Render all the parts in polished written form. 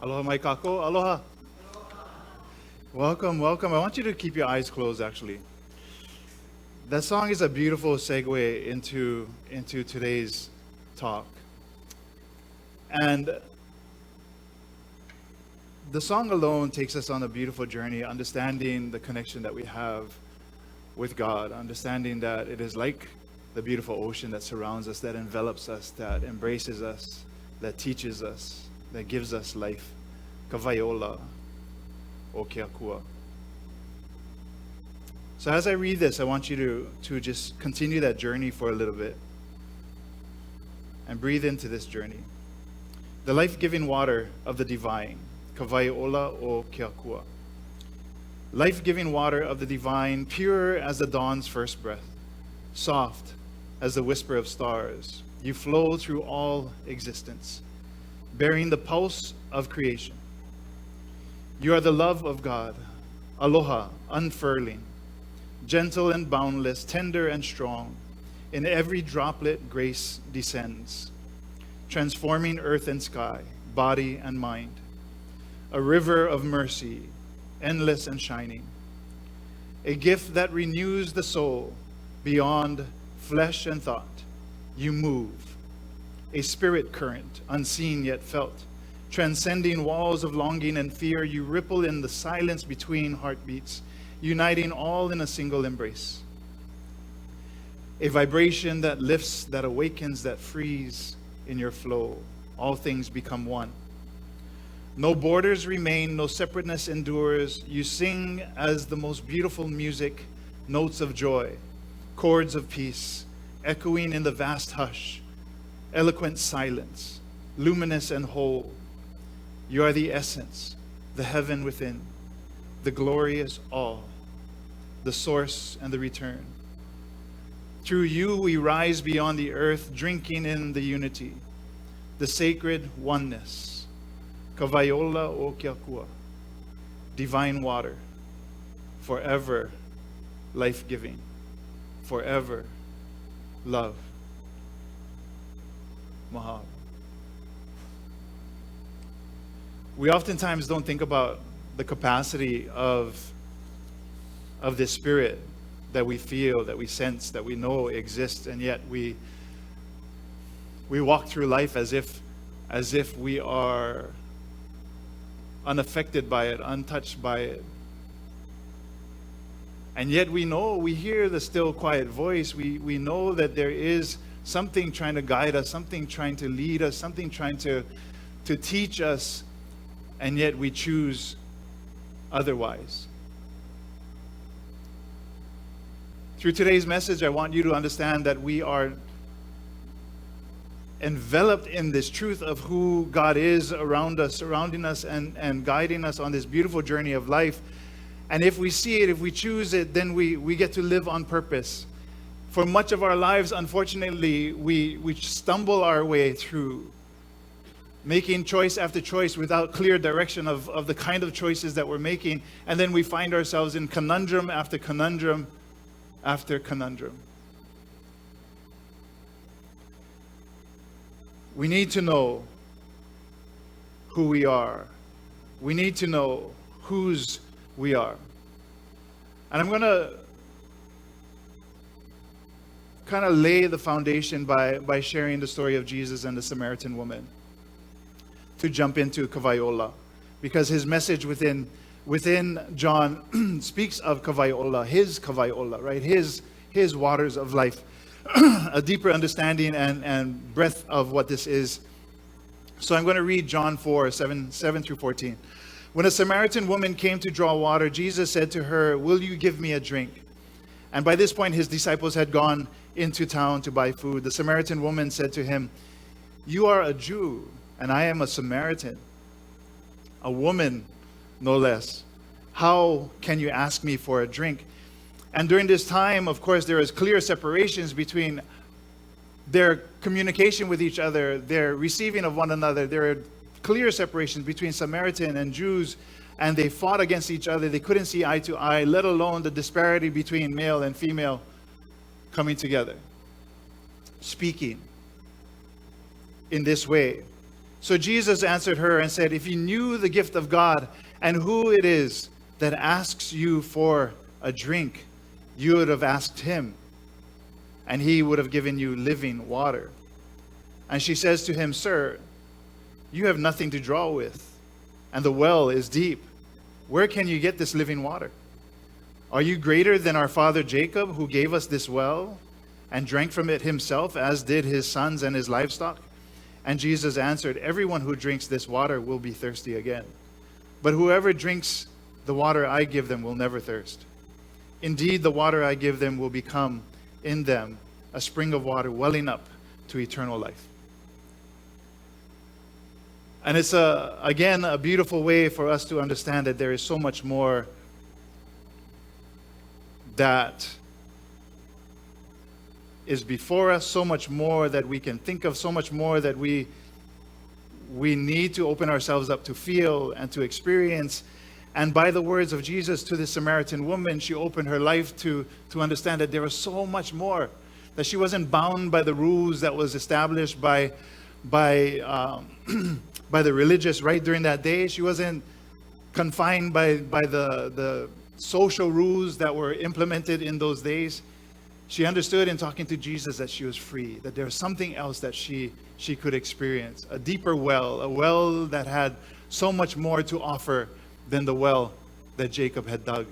Aloha mai kako. Aloha. Welcome, welcome. I want you to keep your eyes closed, actually. That song is a beautiful segue into today's talk. And the song alone takes us on a beautiful journey, understanding the connection that we have with God, understanding that it is like the beautiful ocean that surrounds us, that envelops us, that embraces us, that teaches us, that gives us life. Ka Wai Ola o Akua. So as I read this, I want you to just continue that journey for a little bit and breathe into this journey. The life-giving water of the divine, Ka Wai Ola o Akua. Life-giving water of the divine, pure as the dawn's first breath, soft as the whisper of stars. You flow through all existence, bearing the pulse of creation. You are the love of God, Aloha, unfurling, gentle and boundless, tender and strong. In every droplet, grace descends, transforming earth and sky, body and mind. A river of mercy, endless and shining. A gift that renews the soul beyond flesh and thought. You move, a spirit current, unseen yet felt. Transcending walls of longing and fear, you ripple in the silence between heartbeats, uniting all in a single embrace. A vibration that lifts, that awakens, that frees in your flow. All things become one. No borders remain, no separateness endures. You sing as the most beautiful music, notes of joy, chords of peace, echoing in the vast hush, eloquent silence, luminous and whole. You are the essence, the heaven within, the glorious all, the source and the return. Through you we rise beyond the earth, drinking in the unity, the sacred oneness. Ka Wai Ola o Akua, divine water, forever life-giving, forever love. Mahalo. We oftentimes don't think about the capacity of this spirit that we feel, that we sense, that we know exists, and yet we walk through life as if we are unaffected by it, untouched by it. And yet we hear the still quiet voice. We know that there is something trying to guide us, something trying to lead us, something trying to teach us, and yet we choose otherwise. Through today's message, I want you to understand that we are enveloped in this truth of who God is around us, surrounding us, and guiding us on this beautiful journey of life. And if we see it, if we choose it, then we get to live on purpose. For much of our lives, unfortunately, we stumble our way through, making choice after choice without clear direction of the kind of choices that we're making. And then we find ourselves in conundrum after conundrum after conundrum. We need to know who we are. We need to know whose we are. And I'm going to kind of lay the foundation by sharing the story of Jesus and the Samaritan woman to jump into Ka Wai Ola, because his message within John speaks of Ka Wai Ola, his Ka Wai Ola, right? His waters of life. A deeper understanding and breadth of what this is. So I'm going to read John 4, 7 through 14. When a Samaritan woman came to draw water, Jesus said to her, "Will you give me a drink?" And by this point, his disciples had gone into town to buy food. The Samaritan woman said to him, "You are a Jew, and I am a Samaritan, a woman, no less. How can you ask me for a drink?" And during this time, of course, there is clear separations between their communication with each other, their receiving of one another. There are clear separations between Samaritan and Jews, and they fought against each other. They couldn't see eye to eye, let alone the disparity between male and female coming together, speaking in this way. So Jesus answered her and said, if you knew the gift of God and who it is that asks you for a drink, you would have asked him, and he would have given you living water. And she says to him, Sir, you have nothing to draw with, and the well is deep. Where can you get this living water? Are you greater than our father Jacob, who gave us this well and drank from it himself, as did his sons and his livestock? And Jesus answered, everyone who drinks this water will be thirsty again. But whoever drinks the water I give them will never thirst. Indeed, the water I give them will become in them a spring of water welling up to eternal life. And it's, again, a beautiful way for us to understand that there is so much more that is before us, so much more that we can think of, so much more that we need to open ourselves up to feel and to experience. And by the words of Jesus to the Samaritan woman, she opened her life to understand that there was so much more, that she wasn't bound by the rules that was established by the religious right during that day. She wasn't confined by the social rules that were implemented in those days. She understood in talking to Jesus that she was free, that there was something else that she could experience, a deeper well, a well that had so much more to offer than the well that Jacob had dug.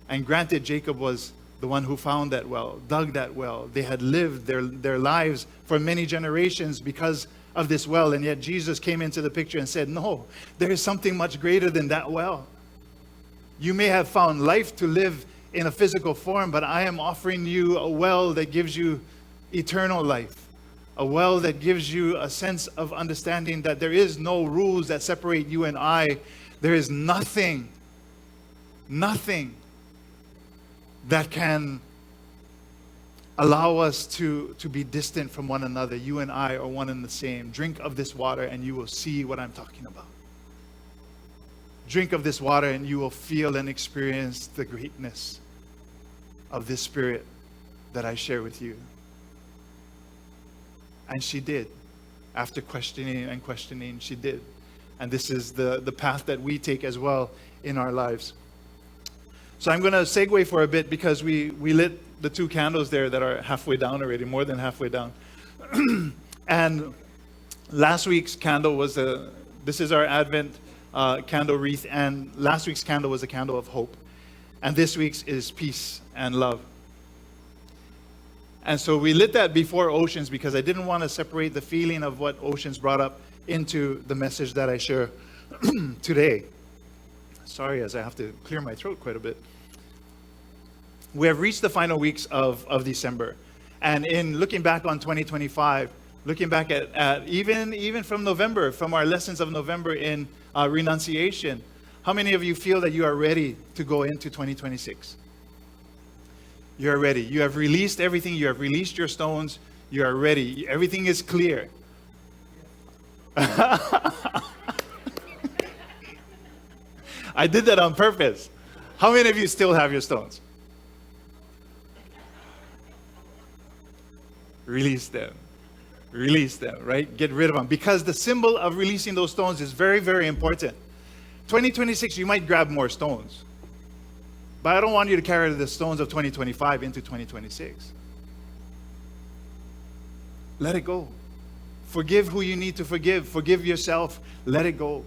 And granted, Jacob was the one who found that well, dug that well. They had lived their lives for many generations because of this well, and yet Jesus came into the picture and said, no, there is something much greater than that well. You may have found life to live in a physical form, but I am offering you a well that gives you eternal life. A well that gives you a sense of understanding that there is no rules that separate you and I. There is nothing that can allow us to be distant from one another. You and I are one and the same. Drink of this water and you will see what I'm talking about. Drink of this water and you will feel and experience the greatness of this Spirit that I share with you. And she did. After questioning and questioning, she did. And this is the path that we take as well in our lives. So I'm going to segue for a bit because we lit the 2 candles there that are halfway down already, more than halfway down. And last week's candle was this is our Advent candle wreath, and last week's candle was a candle of hope. And this week's is peace and love. And so we lit that before Oceans because I didn't want to separate the feeling of what Oceans brought up into the message that I share today. Sorry, as I have to clear my throat quite a bit. We have reached the final weeks of December. And in looking back on 2025, looking back at even from November, from our lessons of November in renunciation, how many of you feel that you are ready to go into 2026? You are ready. You have released everything. You have released your stones. You are ready. Everything is clear. I did that on purpose. How many of you still have your stones? Release them. Release them, right? Get rid of them. Because the symbol of releasing those stones is very, very important. 2026, you might grab more stones. But I don't want you to carry the stones of 2025 into 2026. Let it go. Forgive who you need to forgive. Forgive yourself. Let it go.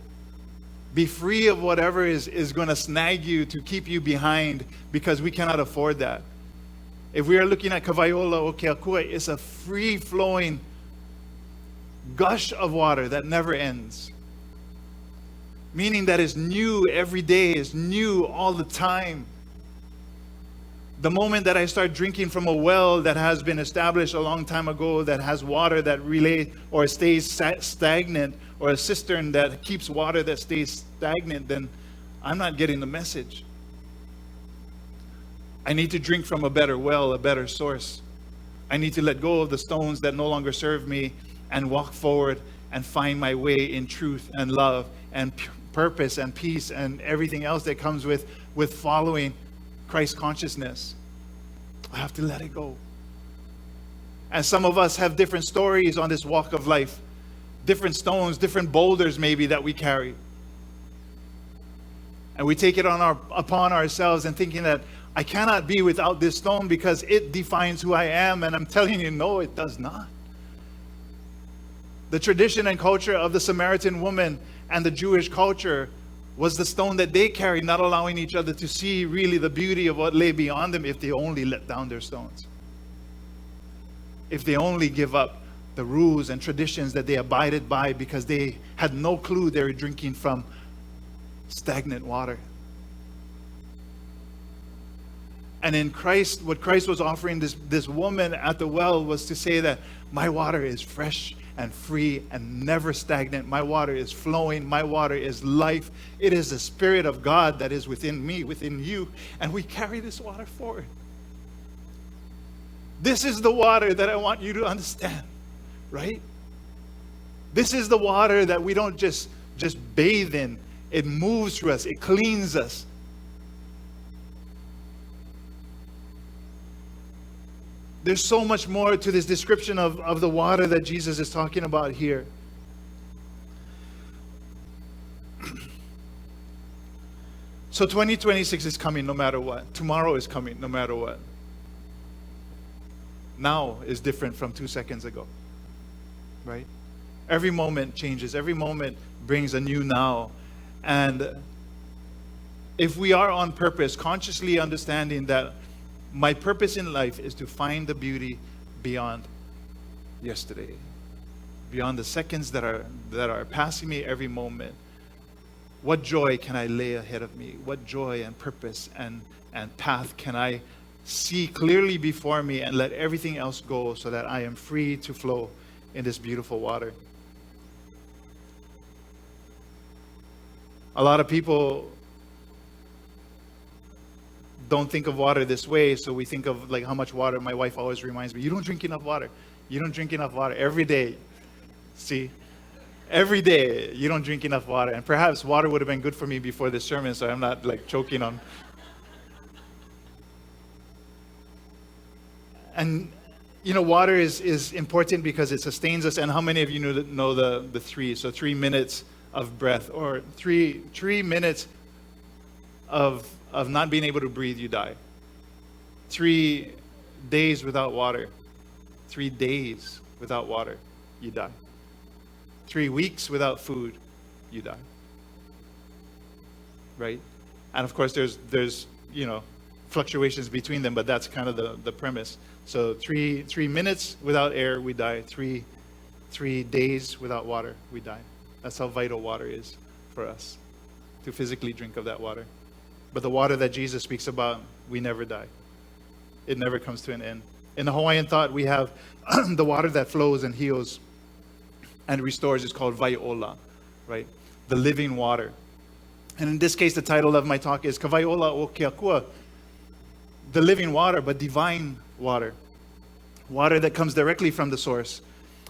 Be free of whatever is going to snag you to keep you behind, because we cannot afford that. If we are looking at Ka Wai Ola or Akua, it's a free-flowing gush of water that never ends. Meaning that it's new every day, it's new all the time. The moment that I start drinking from a well that has been established a long time ago, that has water that stays stagnant, or a cistern that keeps water that stays stagnant, then I'm not getting the message. I need to drink from a better well, a better source. I need to let go of the stones that no longer serve me and walk forward and find my way in truth and love and purpose and peace and everything else that comes with following Christ consciousness. I have to let it go. And some of us have different stories on this walk of life. different stones, different boulders maybe that we carry. And we take it upon ourselves and thinking that I cannot be without this stone because it defines who I am. And I'm telling you, no, it does not. The tradition and culture of the Samaritan woman and the Jewish culture was the stone that they carried, not allowing each other to see really the beauty of what lay beyond them if they only let down their stones. If they only give up the rules and traditions that they abided by because they had no clue they were drinking from stagnant water. And in Christ, what Christ was offering this woman at the well was to say that my water is fresh and free and never stagnant. My water is flowing. My water is life. It is the Spirit of God that is within me, within you. And we carry this water forward. This is the water that I want you to understand, right? This is the water that we don't just bathe in. It moves through us. It cleans us. There's so much more to this description of the water that Jesus is talking about here. So 2026 is coming no matter what. Tomorrow is coming no matter what. Now is different from 2 seconds ago, right? Every moment changes. Every moment brings a new now. And if we are on purpose, consciously understanding that my purpose in life is to find the beauty beyond yesterday, beyond the seconds that are passing me every moment. What joy can I lay ahead of me? What joy and purpose and path can I see clearly before me and let everything else go so that I am free to flow in this beautiful water? A lot of people don't think of water this way, so we think of like how much water. My wife always reminds me, you don't drink enough water. You don't drink enough water every day. See? Every day you don't drink enough water. And perhaps water would have been good for me before this sermon, so I'm not like choking on. And you know, water is important because it sustains us. And how many of you know the three? So 3 minutes of breath, or three minutes of not being able to breathe, you die. 3 days without water. 3 days without water, you die. 3 weeks without food, you die. Right? And of course there's fluctuations between them, but that's kind of the premise. So 3 minutes without air, we die. 3 days without water, we die. That's how vital water is for us, to physically drink of that water. But the water that Jesus speaks about, we never die. It never comes to an end. In the Hawaiian thought, we have the water that flows and heals and restores is called Wai Ola, right? The living water. And in this case, the title of my talk is Ka Wai Ola o Ke Akua, the living water, but divine water. Water that comes directly from the source.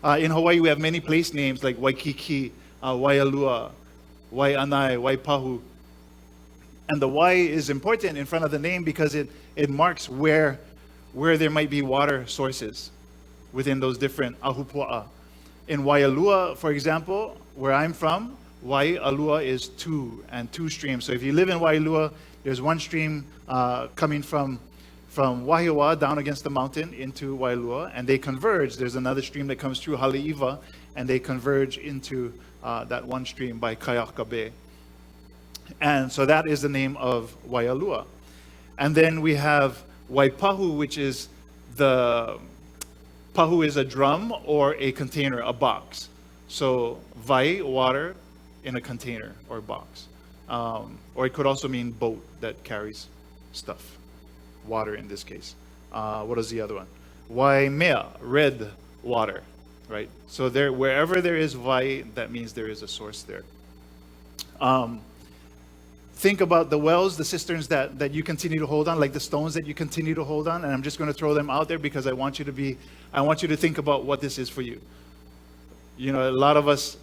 In Hawaii, we have many place names like Waikiki, Waialua, Waianai, Waipahu. And the Wai is important in front of the name because it marks where there might be water sources within those different ahupua'a. In Waialua, for example, where I'm from, Waialua is two streams. So if you live in Waialua, there's one stream coming from Wahiawa down against the mountain into Waialua, and they converge. There's another stream that comes through Haleiwa, and they converge into that one stream by Kayaka Bay. And so that is the name of Waialua. And then we have Waipahu, which is Pahu is a drum or a container, a box. So Vai, water in a container or box. Or it could also mean boat that carries stuff. Water in this case. What is the other one? Waimea, red water, right? So wherever there is Vai, that means there is a source there. Think about the wells, the cisterns that you continue to hold on, like the stones that you continue to hold on. And I'm just going to throw them out there because I want you to think about what this is for you. You know, a lot of us,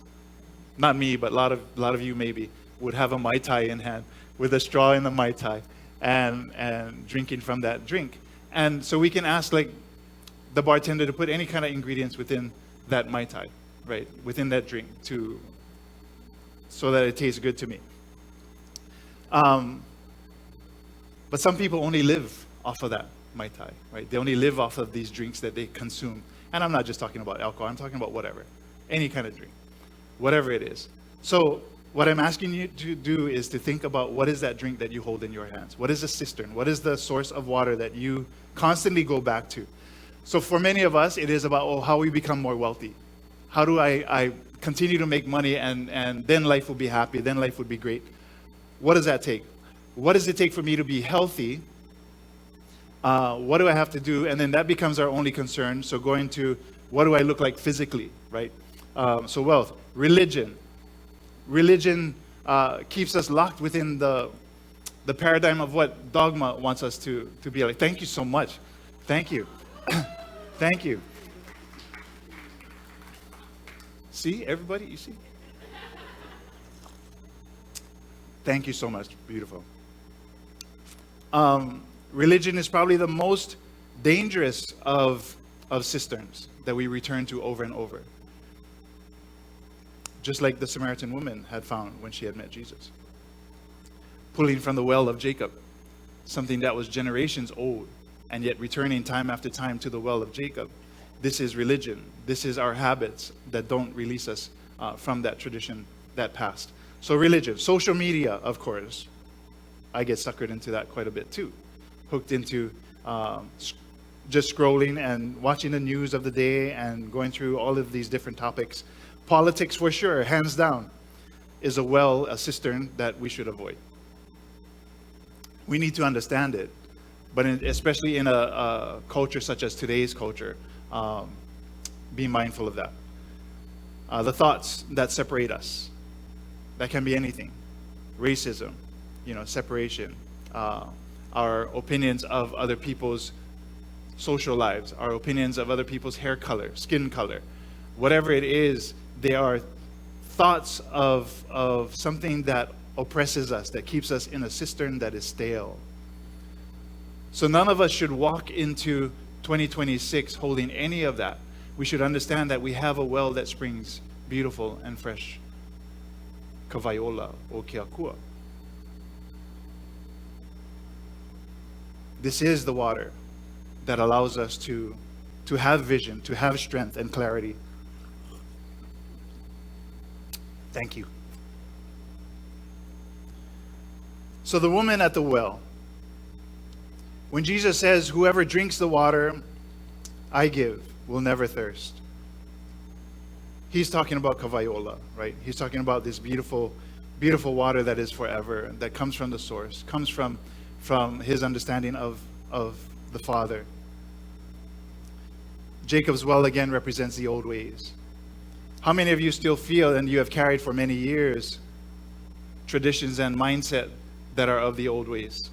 not me, but a lot of you maybe would have a Mai Tai in hand with a straw in the Mai Tai and drinking from that drink. And so we can ask like the bartender to put any kind of ingredients within that Mai Tai. right, within that drink so that it tastes good to me. But some people only live off of that Mai Tai, right? They only live off of these drinks that they consume. And I'm not just talking about alcohol, I'm talking about whatever, any kind of drink, whatever it is. So what I'm asking you to do is to think about, what is that drink that you hold in your hands? What is the cistern? What is the source of water that you constantly go back to? So for many of us, it is about, how we become more wealthy. How do I continue to make money, and then life will be happy, then life would be great. What does that take? What does it take for me to be healthy? What do I have to do? And then that becomes our only concern. So going to, what do I look like physically, right? So wealth. Religion. Religion keeps us locked within the paradigm of what dogma wants us to be like. Thank you so much. Thank you. Thank you. See, everybody, you see? Thank you so much. Beautiful. Religion is probably the most dangerous of cisterns that we return to over and over. Just like the Samaritan woman had found when she had met Jesus. Pulling from the well of Jacob, something that was generations old, and yet returning time after time to the well of Jacob. This is religion. This is our habits that don't release us from that tradition, that past. So religion. Social media, of course. I get suckered into that quite a bit too. Hooked into just scrolling and watching the news of the day and going through all of these different topics. Politics, for sure, hands down, is a cistern that we should avoid. We need to understand it, but especially in a culture such as today's culture, be mindful of that. The thoughts that separate us, that can be anything. Racism, separation, our opinions of other people's social lives, our opinions of other people's hair color, skin color, whatever it is, they are thoughts of something that oppresses us, that keeps us in a cistern that is stale. So none of us should walk into 2026 holding any of that. We should understand that we have a well that springs beautiful and fresh. Ka Wai Ola o ke Akua. This is the water that allows us to have vision, to have strength and clarity. Thank you. So the woman at the well, when Jesus says, whoever drinks the water I give will never thirst, he's talking about Ka Wai Ola, right? He's talking about this beautiful, beautiful water that is forever, that comes from the source, comes from his understanding of the Father. Jacob's well again represents the old ways. How many of you still feel, and you have carried for many years, traditions and mindset that are of the old ways?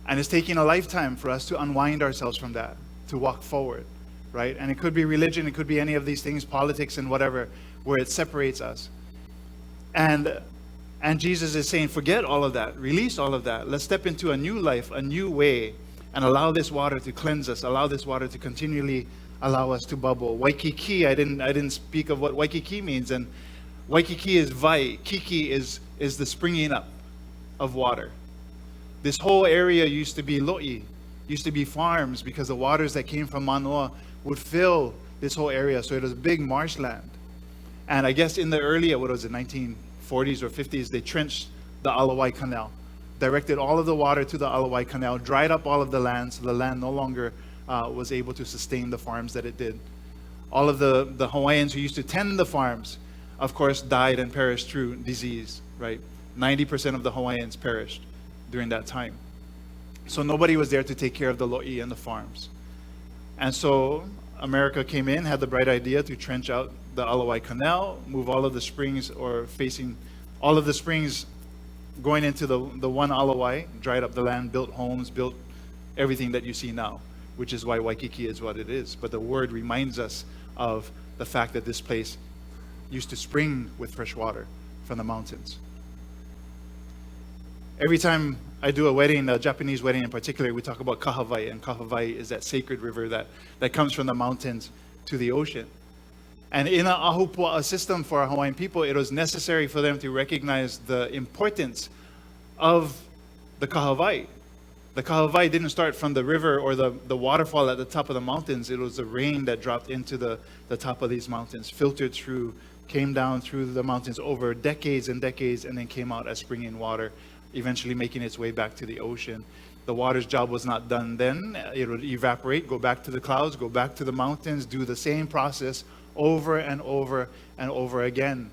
And it's taking a lifetime for us to unwind ourselves from that, to walk forward, right? And it could be religion, it could be any of these things, politics and whatever, where it separates us. And Jesus is saying, forget all of that, release all of that. Let's step into a new life, a new way, and allow this water to cleanse us, allow this water to continually allow us to bubble. Waikiki, I didn't speak of what Waikiki means, and Waikiki is vai, kiki is the springing up of water. This whole area used to be lo'i, used to be farms, because the waters that came from Manoa would fill this whole area, so it was a big marshland. And I guess in the earlier, 1940s or 50s, they trenched the Alawai Canal, directed all of the water to the Alawai Canal, dried up all of the land, so the land no longer was able to sustain the farms that it did. All of the Hawaiians who used to tend the farms, of course, died and perished through disease, right? 90% of the Hawaiians perished during that time. So nobody was there to take care of the lo'i and the farms. And so America came in, had the bright idea to trench out the Alawai Canal, move all of the springs, or facing all of the springs going into the one Alawai, dried up the land, built homes, built everything that you see now, which is why Waikiki is what it is. But the word reminds us of the fact that this place used to spring with fresh water from the mountains. Every time I do a wedding, a Japanese wedding in particular, we talk about Ka Wai, and Ka Wai is that sacred river that comes from the mountains to the ocean. And in an ahupua'a system for our Hawaiian people, it was necessary for them to recognize the importance of the Ka Wai. The Ka Wai didn't start from the river or the waterfall at the top of the mountains. It was the rain that dropped into the top of these mountains, filtered through, came down through the mountains over decades and decades, and then came out as springing water, eventually making its way back to the ocean. The water's job was not done then. It would evaporate, go back to the clouds, go back to the mountains, do the same process over and over and over again.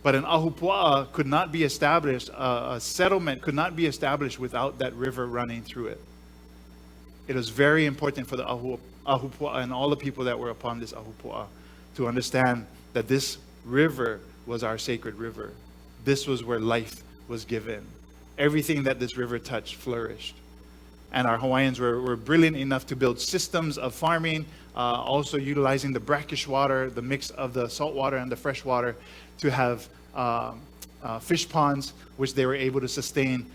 But an ahupua'a could not be established, a settlement could not be established without that river running through it. It was very important for the ahupua'a and all the people that were upon this ahupua'a to understand that this river was our sacred river. This was where life was given. Everything that this river touched flourished. And our Hawaiians were brilliant enough to build systems of farming, also utilizing the brackish water, the mix of the salt water and the fresh water, to have fish ponds, which they were able to sustain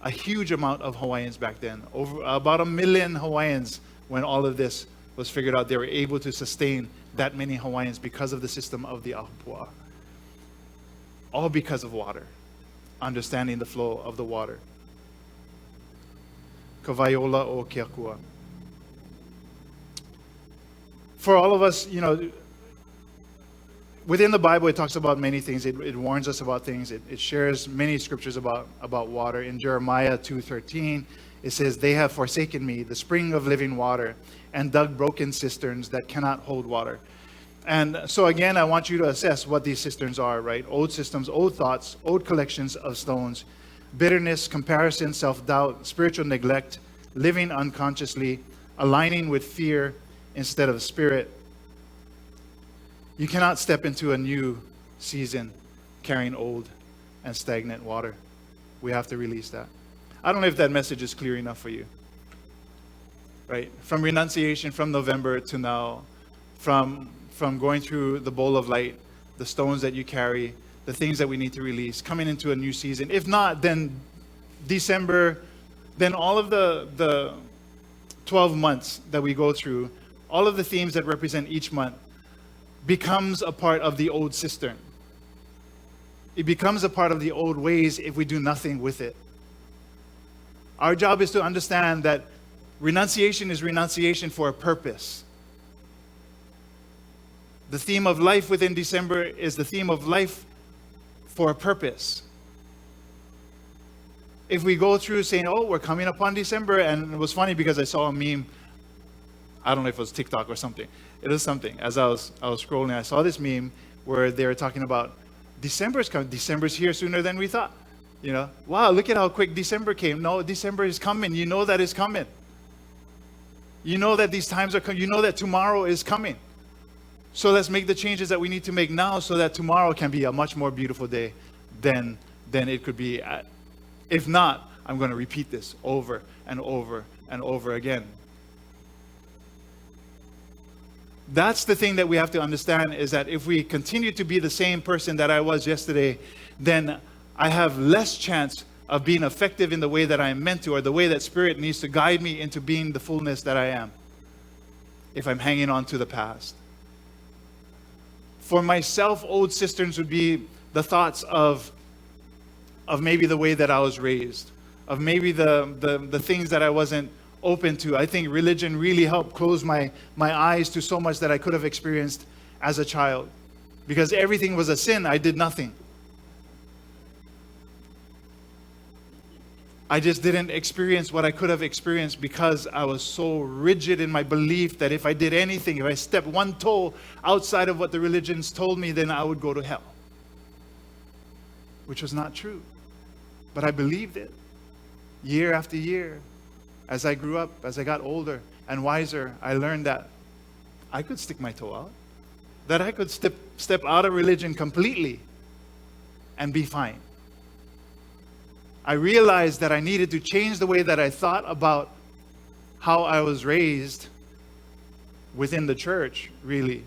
a huge amount of Hawaiians back then. Over about 1 million Hawaiians, when all of this was figured out, they were able to sustain that many Hawaiians because of the system of the ahupua'a. All because of water, understanding the flow of the water. Ka Wai Ola o ke Akua. For all of us, within the Bible, it talks about many things. It warns us about things. It shares many scriptures about water. In Jeremiah 2:13, it says, "They have forsaken me, the spring of living water, and dug broken cisterns that cannot hold water." And so again, I want you to assess what these cisterns are, right? Old systems, old thoughts, old collections of stones, bitterness, comparison, self-doubt, spiritual neglect, living unconsciously, aligning with fear instead of spirit. You cannot step into a new season carrying old and stagnant water. We have to release that. I don't know if that message is clear enough for you. Right? From renunciation from November to now, from going through the bowl of light, the stones that you carry, the things that we need to release, coming into a new season. If not, then December, then all of the 12 months that we go through, all of the themes that represent each month, becomes a part of the old cistern. It becomes a part of the old ways if we do nothing with it. Our job is to understand that renunciation is renunciation for a purpose. The theme of life within December is the theme of life for a purpose. If we go through saying, "Oh, we're coming upon December," and it was funny because I saw a meme, I don't know if it was TikTok or something. It was something. As I was scrolling, I saw this meme where they were talking about December's coming. December's here sooner than we thought. Wow, look at how quick December came. No, December is coming. You know that it's coming. You know that these times are coming. You know that tomorrow is coming. So let's make the changes that we need to make now so that tomorrow can be a much more beautiful day than it could be. If not, I'm going to repeat this over and over and over again. That's the thing that we have to understand, is that if we continue to be the same person that I was yesterday, then I have less chance of being effective in the way that I am meant to, or the way that Spirit needs to guide me into being the fullness that I am, if I'm hanging on to the past. For myself, old cisterns would be the thoughts of maybe the way that I was raised, of maybe the things that I wasn't open to. I think religion really helped close my eyes to so much that I could have experienced as a child. Because everything was a sin, I did nothing. I just didn't experience what I could have experienced because I was so rigid in my belief that if I did anything, if I stepped one toe outside of what the religions told me, then I would go to hell. Which was not true. But I believed it. Year after year, as I grew up, as I got older and wiser, I learned that I could stick my toe out. That I could step out of religion completely and be fine. I realized that I needed to change the way that I thought about how I was raised within the church, really,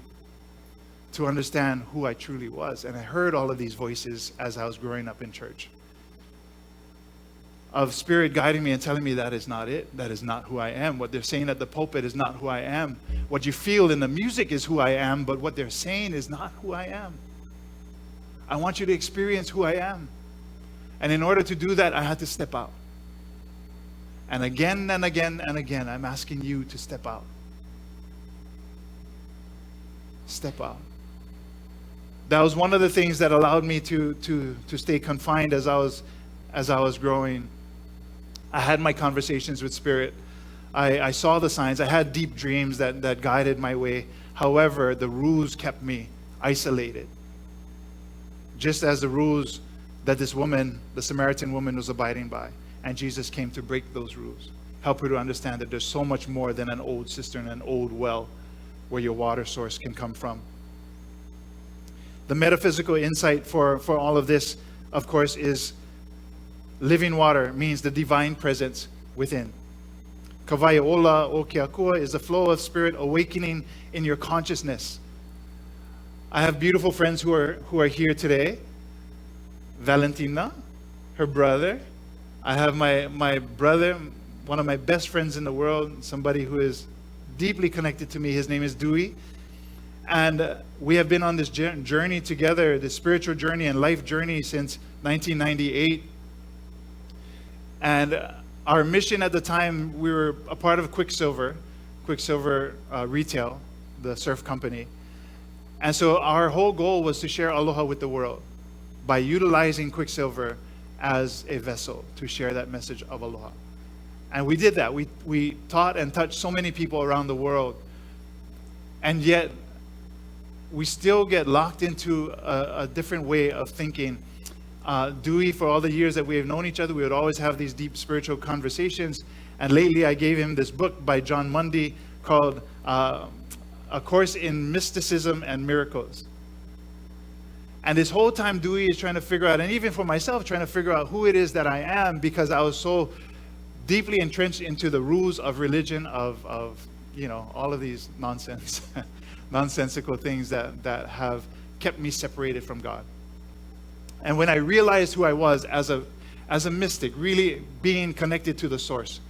to understand who I truly was. And I heard all of these voices as I was growing up in church. of Spirit guiding me and telling me that is not it. That is not who I am. What they're saying at the pulpit is not who I am. What you feel in the music is who I am, but what they're saying is not who I am. I want you to experience who I am. And in order to do that, I had to step out. And again and again and again, I'm asking you to step out. Step out. That was one of the things that allowed me to stay confined as I was growing. I had my conversations with Spirit. I saw the signs. I had deep dreams that guided my way. However, the rules kept me isolated. Just as the rules that this woman, the Samaritan woman, was abiding by. And Jesus came to break those rules. Help her to understand that there's so much more than an old cistern, an old well where your water source can come from. The metaphysical insight for all of this, of course, is living water means the divine presence within. Ka Wai Ola o Akua is the flow of Spirit awakening in your consciousness. I have beautiful friends who are here today. Valentina, her brother. I have my brother, one of my best friends in the world, somebody who is deeply connected to me. His name is Dewey. And we have been on this journey together, this spiritual journey and life journey since 1998. And our mission at the time, we were a part of Quicksilver Retail, the surf company. And so our whole goal was to share Aloha with the world by utilizing Quicksilver as a vessel to share that message of Aloha. And we did that. We taught and touched so many people around the world. And yet, we still get locked into a different way of thinking. Dewey, for all the years that we have known each other, we would always have these deep spiritual conversations. And lately, I gave him this book by John Mundy called A Course in Mysticism and Miracles. And this whole time, Dewey is trying to figure out, and even for myself, trying to figure out who it is that I am, because I was so deeply entrenched into the rules of religion, of all of these nonsensical things that have kept me separated from God. And when I realized who I was as a mystic, really being connected to the source,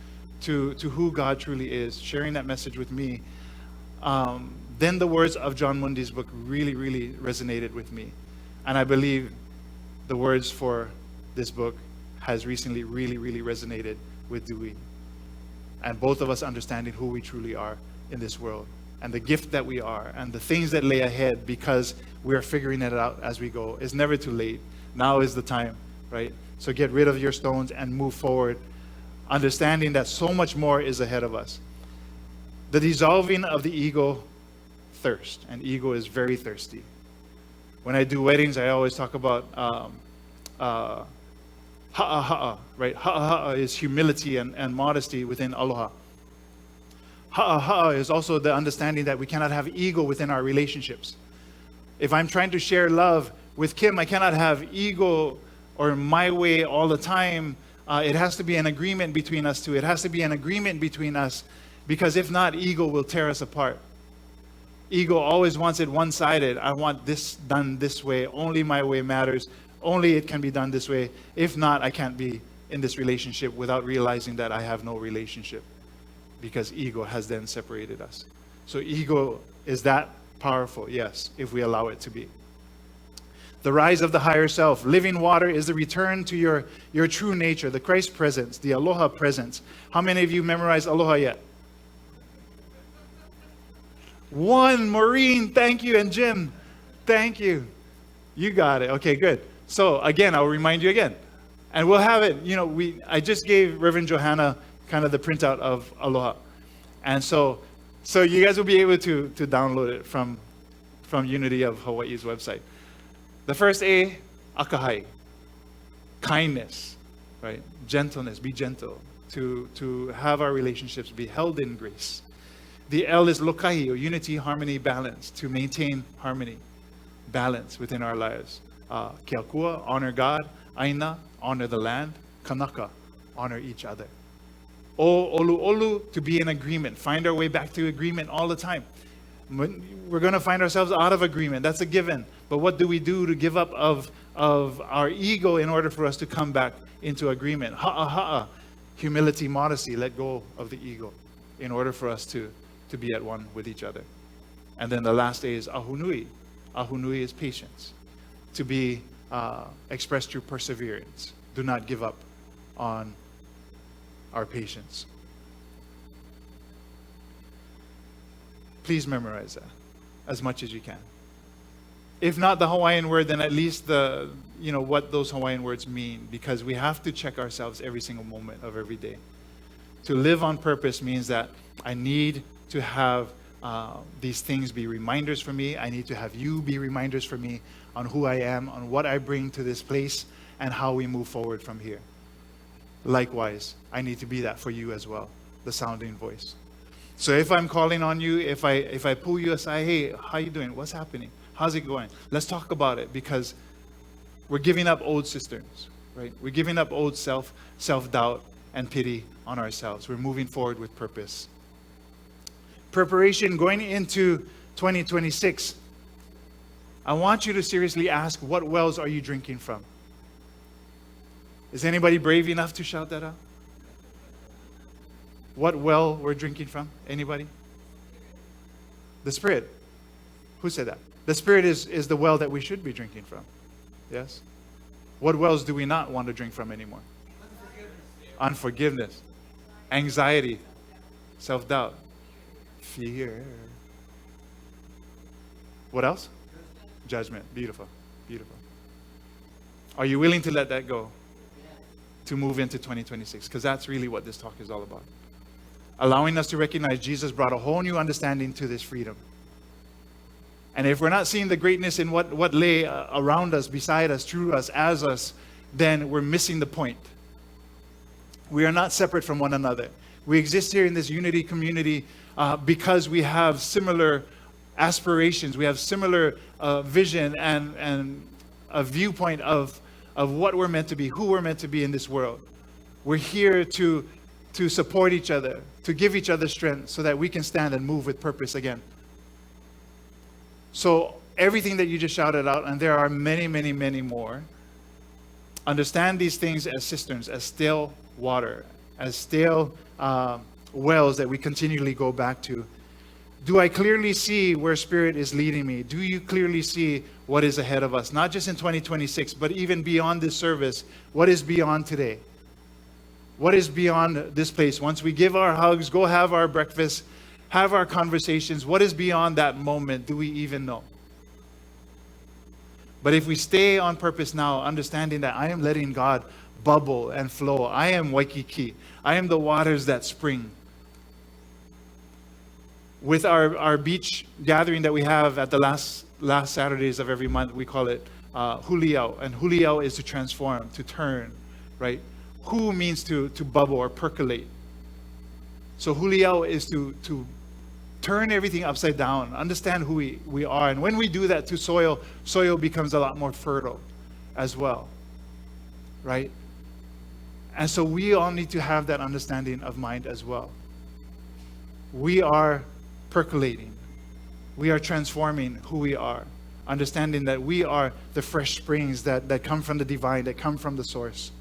to who God truly is, sharing that message with me, then the words of John Mundy's book really, really resonated with me. And I believe the words for this book has recently really, really resonated with Dewey. And both of us understanding who we truly are in this world, and the gift that we are, and the things that lay ahead, because we are figuring it out as we go. It's never too late. Now is the time, right? So get rid of your stones and move forward, understanding that so much more is ahead of us. The dissolving of the ego thirst, and ego is very thirsty. When I do weddings, I always talk about ha'a ha'a, right? Ha'a ha'a is humility and modesty within Aloha. Ha'a ha'a is also the understanding that we cannot have ego within our relationships. If I'm trying to share love with Kim, I cannot have ego or my way all the time. It has to be an agreement between us two. It has to be an agreement between us, because if not, ego will tear us apart. Ego always wants it one-sided. I want this done this way. Only my way matters. Only it can be done this way. If not, I can't be in this relationship without realizing that I have no relationship, because ego has then separated us. So ego is that powerful, yes, if we allow it to be. The rise of the higher self. Living water is the return to your true nature, the Christ presence, the Aloha presence. How many of you memorized Aloha yet? One, Maureen, thank you, and Jim, thank you. You got it. Okay, good. So again, I'll remind you again. And we'll have it, I just gave Reverend Johanna kind of the printout of Aloha. And so you guys will be able to download it from Unity of Hawaii's website. The first A, akahai, kindness, right? Gentleness, be gentle, to have our relationships be held in grace. The L is lokahi, or unity, harmony, balance, to maintain harmony, balance within our lives. Ke Akua, honor God. Aina, honor the land. Kanaka, honor each other. O olu olu, to be in agreement. Find our way back to agreement all the time. We're going to find ourselves out of agreement. That's a given. But what do we do to give up of our ego in order for us to come back into agreement? Ha'a. Humility, modesty, let go of the ego in order for us to be at one with each other. And then the last A is ahunui. Ahunui is patience. To be expressed through perseverance. Do not give up on our patience. Please memorize that as much as you can. If not the Hawaiian word, then at least what those Hawaiian words mean, because we have to check ourselves every single moment of every day. To live on purpose means that I need to have these things be reminders for me. I need to have you be reminders for me on who I am, on what I bring to this place, and how we move forward from here. Likewise, I need to be that for you as well, the sounding voice. So if I'm calling on you, if I pull you aside, hey, how you doing? What's happening? How's it going? Let's talk about it, because we're giving up old cisterns, right? We're giving up old self-doubt and pity on ourselves. We're moving forward with purpose. Preparation going into 2026. I want you to seriously ask, what wells are you drinking from? Is anybody brave enough to shout that out? What well we're drinking from? Anybody? The Spirit. Who said that? The Spirit is the well that we should be drinking from. Yes? What wells do we not want to drink from anymore? Unforgiveness. Anxiety. Self-doubt. Fear. What else? Judgment. Beautiful. Beautiful. Are you willing to let that go? To move into 2026? Because that's really what this talk is all about. Allowing us to recognize Jesus brought a whole new understanding to this freedom. And if we're not seeing the greatness in what lay around us, beside us, through us, as us, then we're missing the point. We are not separate from one another. We exist here in this unity community because we have similar aspirations. We have similar vision and a viewpoint of what we're meant to be, who we're meant to be in this world. We're here to support each other, to give each other strength so that we can stand and move with purpose again. So everything that you just shouted out, and there are many, many, many more, understand these things as cisterns, as stale water, as stale wells that we continually go back to. Do I clearly see where Spirit is leading me? Do you clearly see what is ahead of us? Not just in 2026, but even beyond this service. What is beyond today? What is beyond this place? Once we give our hugs, go have our breakfast, have our conversations, what is beyond that moment? Do we even know? But if we stay on purpose now, understanding that I am letting God bubble and flow. I am Waikiki. I am the waters that spring. With our beach gathering that we have at the last Saturdays of every month, we call it huliao. And huliao is to transform, to turn, right? Hu means to bubble or percolate. So huliao is to turn everything upside down, understand who we are. And when we do that to soil becomes a lot more fertile as well, right? And so we all need to have that understanding of mind as well. We are percolating. We are transforming who we are, understanding that we are the fresh springs that come from the divine, that come from the source.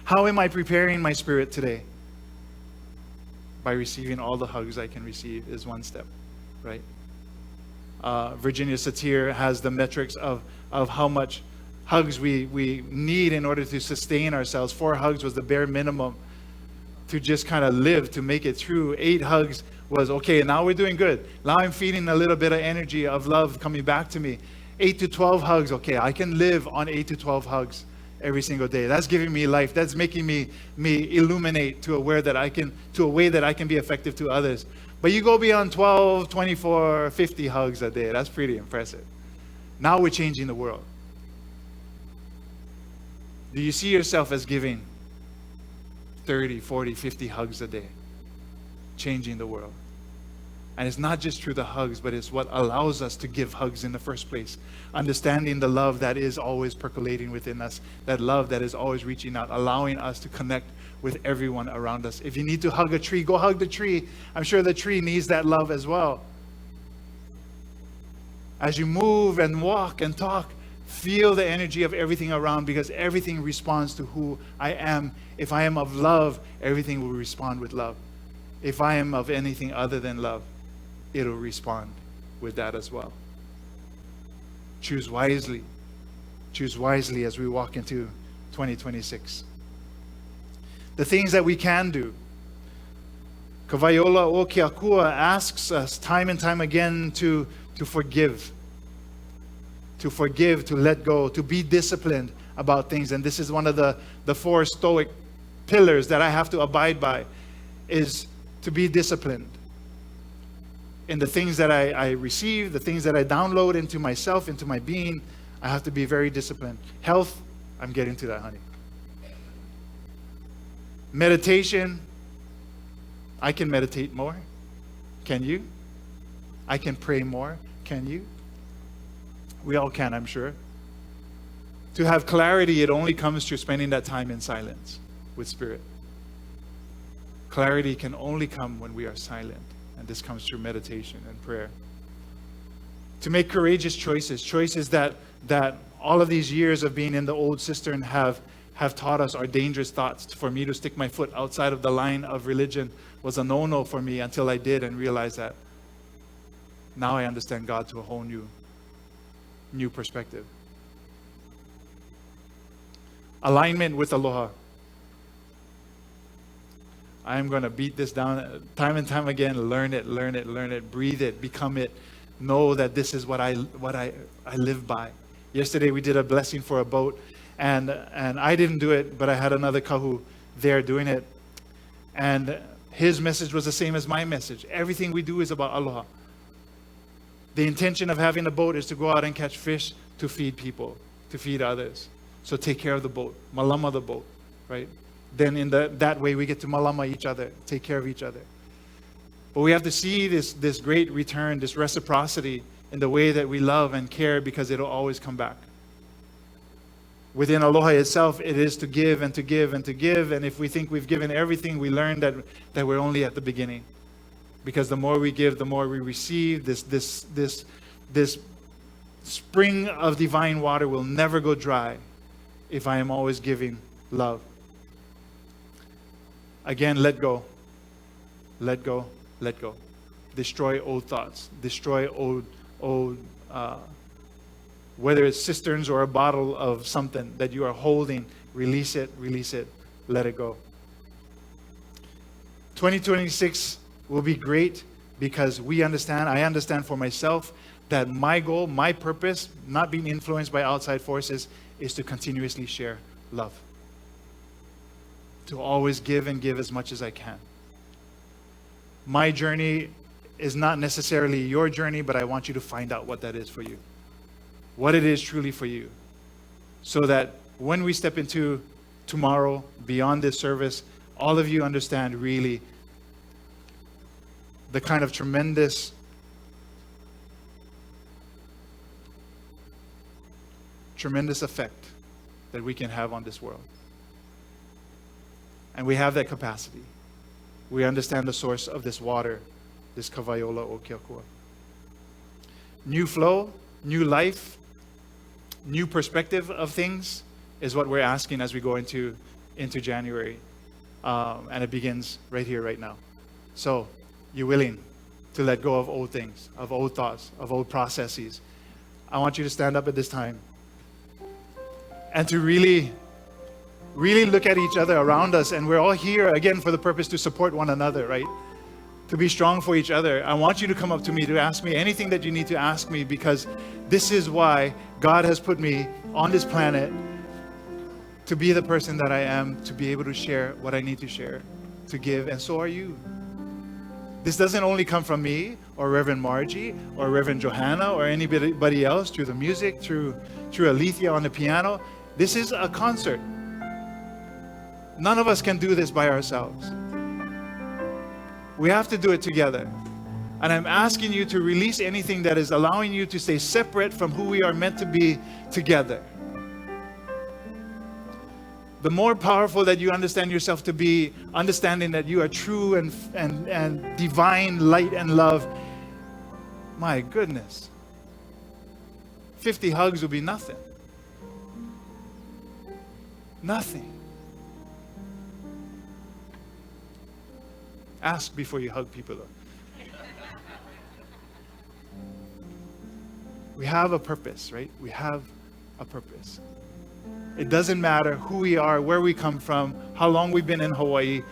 How am I preparing my spirit today? By receiving all the hugs I can receive is one step, right? Virginia Satir has the metrics of how much hugs we need in order to sustain ourselves. 4 hugs was the bare minimum to just kind of live, to make it through. 8 hugs was, okay, now we're doing good. Now I'm feeling a little bit of energy of love coming back to me. 8 to 12 hugs, okay, I can live on 8 to 12 hugs every single day. That's giving me life. That's making me illuminate to a way that I can be effective to others. But you go beyond 12, 24, 50 hugs a day. That's pretty impressive. Now we're changing the world. Do you see yourself as giving 30, 40, 50 hugs a day? Changing the world. And it's not just through the hugs, but it's what allows us to give hugs in the first place. Understanding the love that is always percolating within us, that love that is always reaching out, allowing us to connect with everyone around us. If you need to hug a tree, go hug the tree. I'm sure the tree needs that love as well. As you move and walk and talk, feel the energy of everything around, because everything responds to who I am. If I am of love, everything will respond with love. If I am of anything other than love, it'll respond with that as well. Choose wisely. Choose wisely as we walk into 2026. The things that we can do. Ka Wai Ola o Akua asks us time and time again to forgive. To forgive, to let go, to be disciplined about things. And this is one of the 4 Stoic pillars that I have to abide by, is to be disciplined. In the things that I receive, the things that I download into myself, into my being, I have to be very disciplined. Health, I'm getting to that, honey. Meditation, I can meditate more. Can you? I can pray more. Can you? We all can, I'm sure. To have clarity, it only comes through spending that time in silence with Spirit. Clarity can only come when we are silent, and this comes through meditation and prayer. To make courageous choices, choices that all of these years of being in the old cistern have taught us are dangerous thoughts. For me to stick my foot outside of the line of religion was a no-no for me until I did and realized that now I understand God to a whole new perspective. Alignment with Aloha. I'm going to beat this down time and time again. Learn it, breathe it, become it. Know that this is what I live by. Yesterday we did a blessing for a boat, and I didn't do it, but I had another kahu there doing it. And his message was the same as my message. Everything we do is about Aloha. The intention of having a boat is to go out and catch fish to feed people, to feed others. So take care of the boat, malama the boat, right? Then in that way we get to malama each other, take care of each other. But we have to see this great return, this reciprocity in the way that we love and care, because it'll always come back. Within Aloha itself, it is to give and to give and to give. And if we think we've given everything, we learn that we're only at the beginning. Because the more we give, the more we receive. This spring of divine water will never go dry if I am always giving love. Again, let go. Let go. Let go. Destroy old thoughts. Destroy old whether it's cisterns or a bottle of something that you are holding. Release it. Let it go. 2026 will be great because I understand for myself that my goal, my purpose, not being influenced by outside forces, is to continuously share love. To always give and give as much as I can. My journey is not necessarily your journey, but I want you to find out what that is for you. What it is truly for you. So that when we step into tomorrow, beyond this service, all of you understand really the kind of tremendous effect that we can have on this world. And we have that capacity. We understand the source of this water, this Ka Wai Ola o Akua. New flow, new life, new perspective of things is what we're asking as we go into January. And it begins right here, right now. So, you're willing to let go of old things, of old thoughts, of old processes. I want you to stand up at this time and to really look at each other around us. And we're all here, again, for the purpose to support one another, right? To be strong for each other. I want you to come up to me to ask me anything that you need to ask me, because this is why God has put me on this planet, to be the person that I am, to be able to share what I need to share, to give, and so are you. This doesn't only come from me or Reverend Margie or Reverend Johanna or anybody else through the music, through Alethea on the piano. This is a concert. None of us can do this by ourselves. We have to do it together. And I'm asking you to release anything that is allowing you to stay separate from who we are meant to be together. The more powerful that you understand yourself to be, understanding that you are true and divine light and love, my goodness, 50 hugs will be nothing. Nothing. Ask before you hug people, though. We have a purpose, right? We have a purpose. It doesn't matter who we are, where we come from, how long we've been in Hawaii,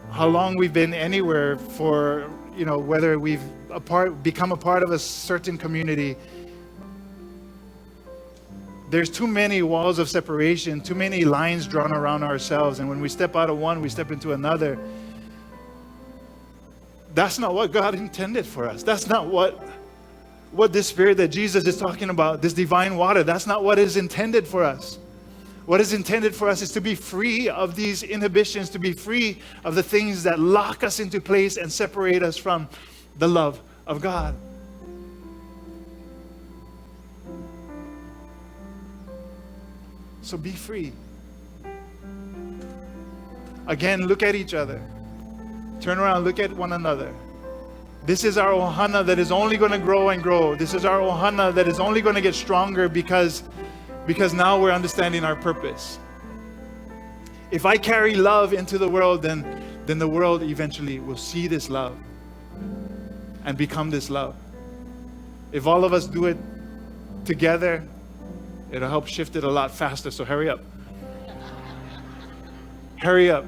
how long we've been anywhere for, whether we've become a part of a certain community. There's too many walls of separation, too many lines drawn around ourselves. And when we step out of one, we step into another. That's not what God intended for us. That's not what this spirit that Jesus is talking about, this divine water, that's not what is intended for us. What is intended for us is to be free of these inhibitions, to be free of the things that lock us into place and separate us from the love of God. So be free. Again, look at each other. Turn around, look at one another. This is our ohana that is only going to grow and grow. This is our ohana that is only going to get stronger because now we're understanding our purpose. If I carry love into the world, then the world eventually will see this love and become this love. If all of us do it together, it'll help shift it a lot faster. So hurry up. Hurry up.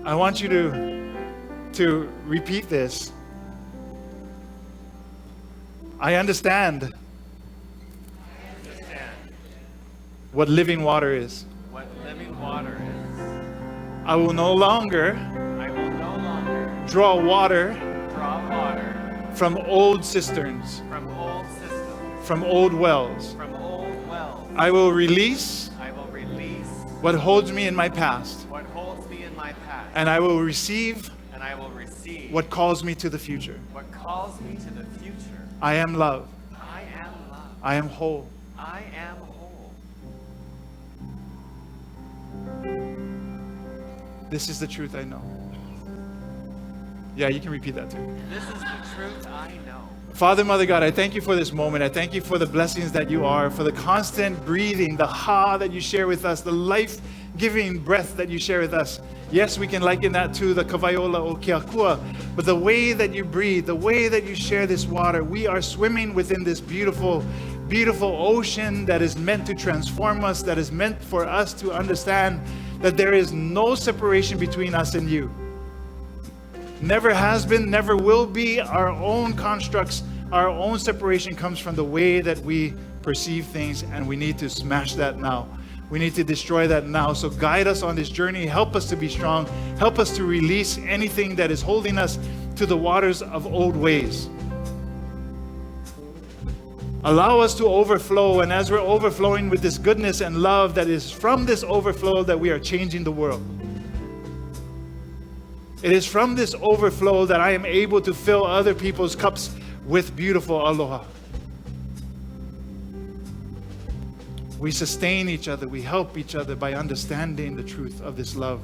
I want you to repeat this. I understand what living water is. What living water is. I will no longer draw water from old cisterns, from old wells. I will release what holds me in my past. And I will receive what calls me to the future. I am love. I am whole. This is the truth I know. Yeah, you can repeat that too. This is the truth I know. Father, Mother God, I thank you for this moment. I thank you for the blessings that you are, for the constant breathing, the ha that you share with us, the life-giving breath that you share with us. Yes, we can liken that to the Ka Wai Ola o Akua, but the way that you breathe, the way that you share this water, we are swimming within this beautiful, beautiful ocean that is meant to transform us, that is meant for us to understand that there is no separation between us and you. Never has been, never will be. Our own constructs, our own separation comes from the way that we perceive things, and we need to smash that now. We need to destroy that now. So guide us on this journey. Help us to be strong. Help us to release anything that is holding us to the waters of old ways. Allow us to overflow, and as we're overflowing with this goodness and love that is from this overflow that we are changing the world. It is from this overflow that I am able to fill other people's cups with beautiful aloha. We sustain each other. We help each other by understanding the truth of this love.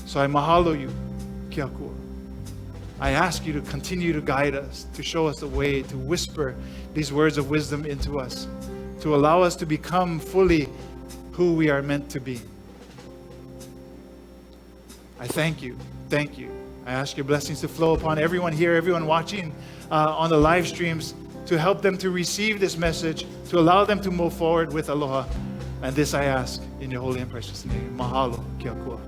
So I mahalo you, Ke Akua. I ask you to continue to guide us, to show us the way, to whisper these words of wisdom into us, to allow us to become fully who we are meant to be. I thank you. Thank you. I ask your blessings to flow upon everyone here, everyone watching on the live streams, to help them to receive this message, to allow them to move forward with aloha. And this I ask in your holy and precious name. Mahalo, Ke Akua.